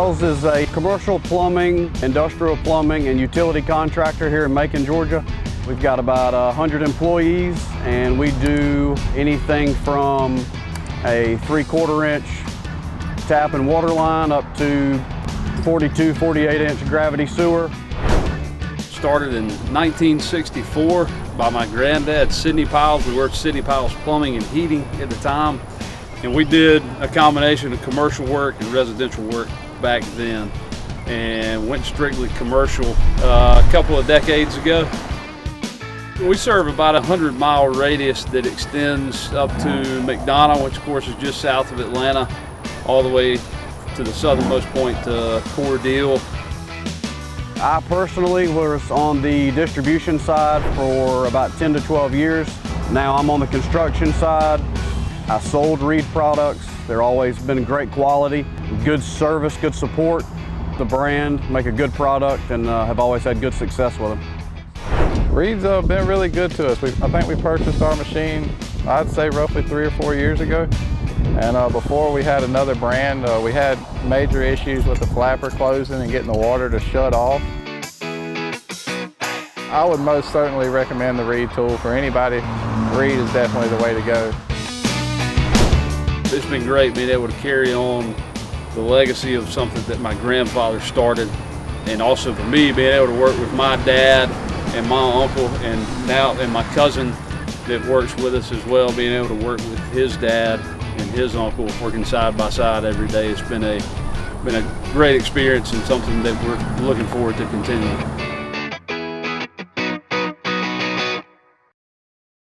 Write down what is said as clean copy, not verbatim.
Pyles is a commercial plumbing, industrial plumbing, and utility contractor here in Macon, Georgia. We've got about 100 employees, and we do anything from a 3/4 inch tap and water line up to 42, 48 inch gravity sewer. Started in 1964 by my granddad, Sidney Pyles. We worked Sidney Pyles Plumbing and Heating at the time. And we did a combination of commercial work and residential work back then, and went strictly commercial a couple of decades ago. We serve about a 100-mile radius that extends up to McDonough, which of course is just south of Atlanta, all the way to the southernmost point to Cordele. I personally was on the distribution side for about 10 to 12 years. Now I'm on the construction side. I sold Reed products. They're always been great quality, good service, good support. The brand, make a good product, and have always had good success with them. Reed's been really good to us. I think we purchased our machine, I'd say roughly 3 or 4 years ago. And before we had another brand, we had major issues with the flapper closing and getting the water to shut off. I would most certainly recommend the Reed tool for anybody. Reed is definitely the way to go. It's been great being able to carry on the legacy of something that my grandfather started, and also for me being able to work with my dad and my uncle, and my cousin that works with us as well, being able to work with his dad and his uncle, working side by side every day. It's been a great experience and something that we're looking forward to continuing.